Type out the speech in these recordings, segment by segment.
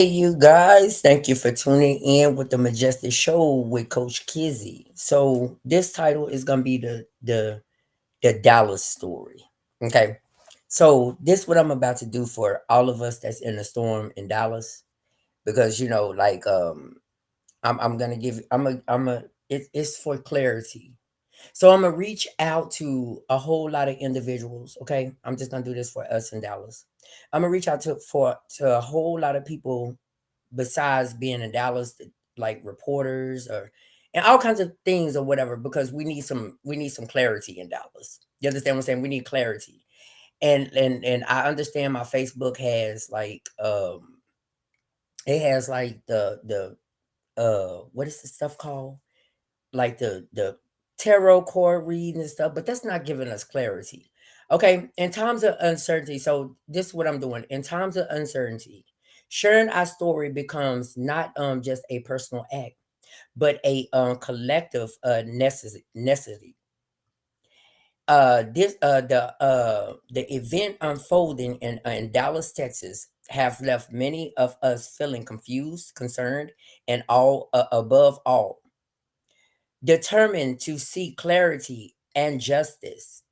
Hey, you guys, thank you for tuning in with the Majestic Show with Coach Kizzy. So this title is gonna be the Dallas story. Okay. So this what I'm about to do for all of us that's in the storm in Dallas. Because I'm gonna give it's for clarity. So I'm gonna reach out to a whole lot of individuals. Okay. I'm just gonna do this for us in Dallas. I'm gonna reach out to a whole lot of people besides being in Dallas, like reporters or and all kinds of things or whatever, because we need some clarity in Dallas. You understand what I'm saying? We need clarity. And I understand my Facebook has it has like the what is the stuff called? Like the tarot card reading and stuff, but that's not giving us clarity. Okay, in times of uncertainty, so this is what I'm doing. In times of uncertainty, sharing our story becomes not just a personal act, but a collective necessity. The event unfolding in Dallas, Texas, have left many of us feeling confused, concerned, and all above all determined to seek clarity and justice.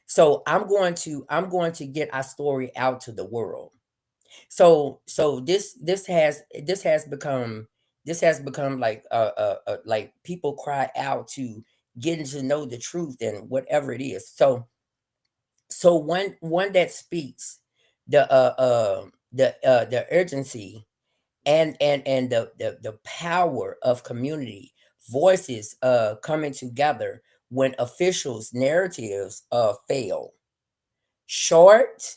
So I'm going to get our story out to the world. So this has become like people cry out to getting to know the truth and whatever it is. So one that speaks the the urgency and the power of community voices coming together when officials narratives fail short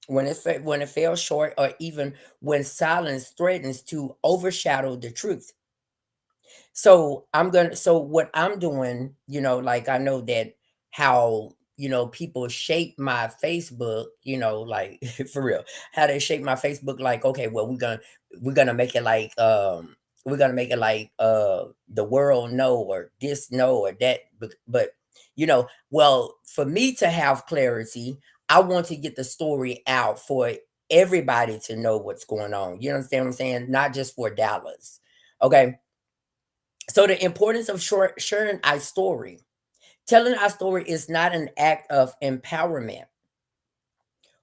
when it fails short, or even when silence threatens to overshadow the truth. So what I'm doing, like I know that how people shape my Facebook, like for real, how they shape my Facebook, like, okay, well, we're gonna make it like we're gonna make it like the world know or this know or that, but well, for me to have clarity, I want to get the story out for everybody to know what's going on. You understand what I'm saying? Not just for Dallas. Okay, so the importance of sharing our story. Telling our story is not an act of empowerment.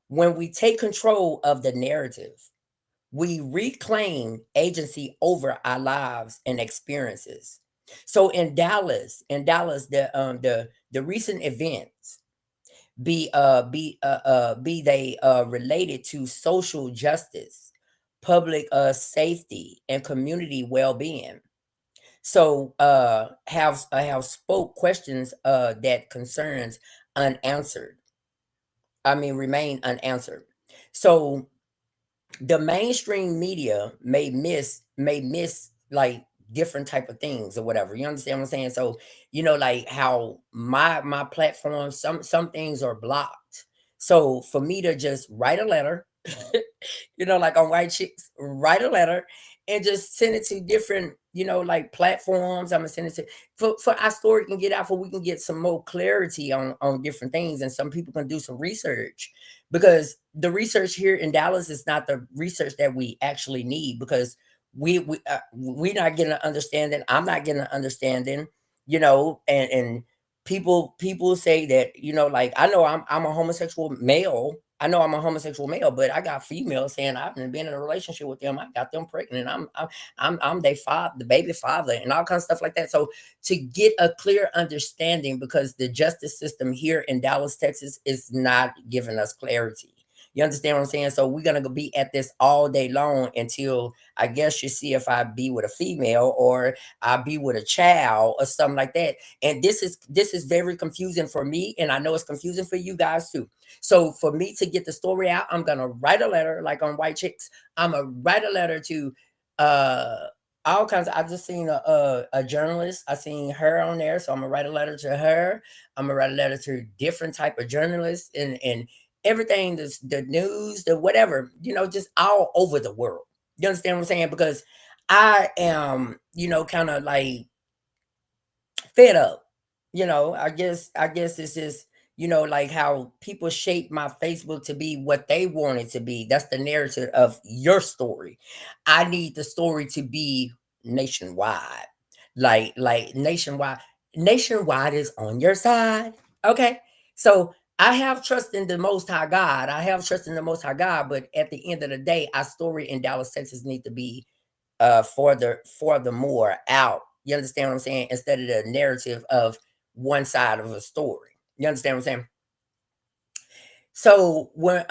When we take control of the narrative, we reclaim agency over our lives and experiences. So in Dallas, the recent events, be they related to social justice, public safety, and community well-being. So have spoke questions that concerns unanswered. I mean, remain unanswered. So the mainstream media may miss like different type of things or whatever. You understand what I'm saying? So like how my platform, some things are blocked. So for me to just write a letter, like on White Chicks, write a letter and just send it to different, like platforms. I'm gonna send it to for our story can get out, for we can get some more clarity on different things, and some people can do some research, because the research here in Dallas is not the research that we actually need, because we not getting an understanding. I'm not getting an understanding, and people say that, like I know I'm a homosexual male. I know I'm a homosexual male, but I got females saying I've been in a relationship with them. I got them pregnant. I'm their father, the baby father, and all kinds of stuff like that. So to get a clear understanding, because the justice system here in Dallas, Texas, is not giving us clarity. You understand what I'm saying? So we're gonna be at this all day long until, I guess, you see if I be with a female or I be with a child or something like that. And this is very confusing for me, and I know it's confusing for you guys too. So for me to get the story out, I'm gonna write a letter like on White Chicks. I'm gonna write a letter to uh all kinds of, I've just seen a journalist. I seen her on there, so I'm gonna write a letter to her. I'm gonna write a letter to different type of journalists and everything, the news, the whatever, just all over the world. You understand what I'm saying? Because I am, kind of like fed up. I guess it's just, like how people shape my Facebook to be what they want it to be. That's the narrative of your story. I need the story to be nationwide. Like nationwide. Nationwide is on your side. Okay. So I have trust in the most high God. I have trust in the most high God, but at the end of the day, our story in Dallas, Texas need to be furthermore out. You understand what I'm saying? Instead of the narrative of one side of a story. You understand what I'm saying? So when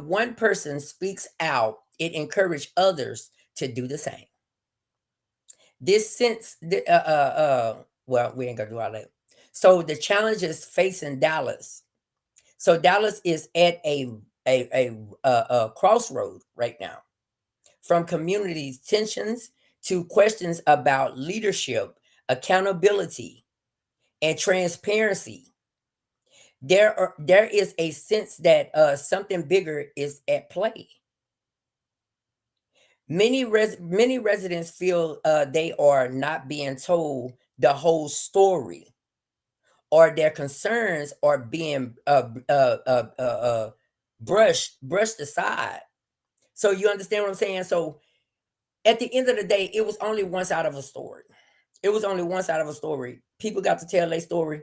one person speaks out, it encourages others to do the same. This sense, well, we ain't gonna do all that. So the challenges facing Dallas. So Dallas is at a crossroad right now, from communities tensions to questions about leadership, accountability, and transparency. There is a sense that something bigger is at play. Many residents feel they are not being told the whole story, or their concerns are being brushed aside. So you understand what I'm saying? So at the end of the day, it was only one side of a story. It was only one side of a story. People got to tell their story.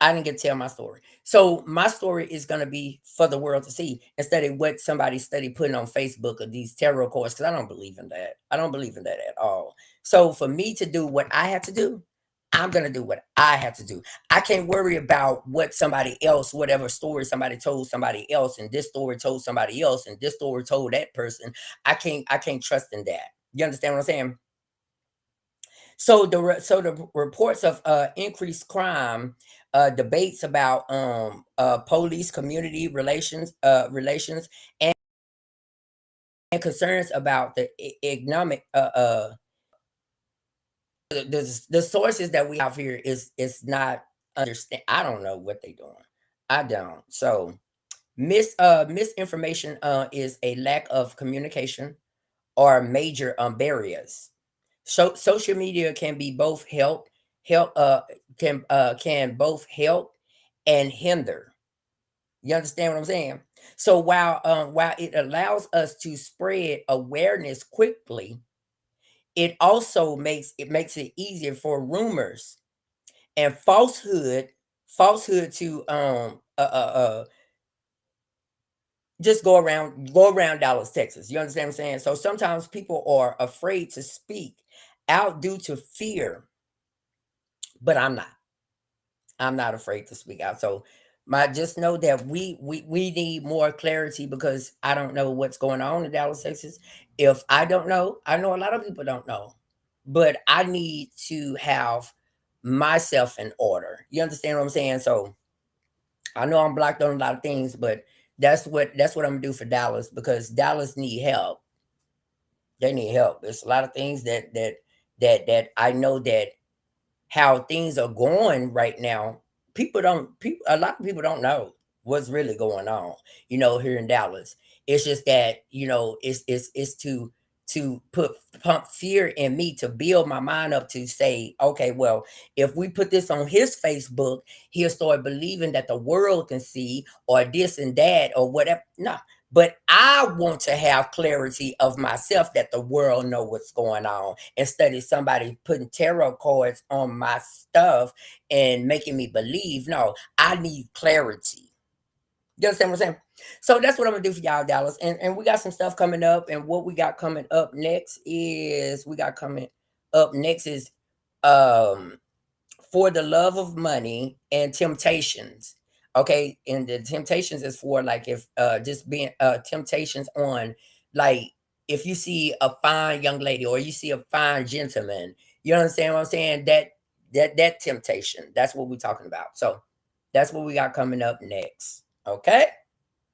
I didn't get to tell my story. So my story is gonna be for the world to see, instead of what somebody study putting on Facebook of these tarot cards, because I don't believe in that. I don't believe in that at all. So for me to do what I have to do, I'm gonna do what I have to do. I can't worry about what somebody else, whatever story somebody told somebody else, and this story told somebody else, and this story told that person. I can't trust in that. You understand what I'm saying? So the reports of increased crime, debates about police community relations, and concerns about the economic the sources that we have here is not understand. I don't know what they're doing. I don't. So misinformation is a lack of communication or major barriers. So social media can be both help can both help and hinder. You understand what I'm saying? So while it allows us to spread awareness quickly, it also makes it easier for rumors and falsehood to just go around Dallas, Texas. You understand what I'm saying? So sometimes people are afraid to speak out due to fear, but I'm not. I'm not afraid to speak out. So my just know that we need more clarity, because I don't know what's going on in Dallas, Texas. If I don't know, I know a lot of people don't know. But I need to have myself in order. You understand what I'm saying? So I know I'm blocked on a lot of things, but that's what I'm gonna do for Dallas, because Dallas need help. They need help. There's a lot of things that I know that how things are going right now, people a lot of people don't know what's really going on, here in Dallas. It's just that, it's to pump fear in me, to build my mind up to say, okay, well, if we put this on his Facebook, he'll start believing that the world can see, or this and that, or whatever. No, but I want to have clarity of myself, that the world know what's going on, instead of somebody putting tarot cards on my stuff and making me believe. No, I need clarity. You understand what I'm saying? So that's what I'm gonna do for y'all, Dallas. And we got some stuff coming up. And what we got coming up next is um For the Love of Money and Temptations. Okay, and the temptations is for, like, if just being temptations on, like, if you see a fine young lady or you see a fine gentleman, you understand what I'm saying? That temptation. That's what we're talking about. So that's what we got coming up next. Okay.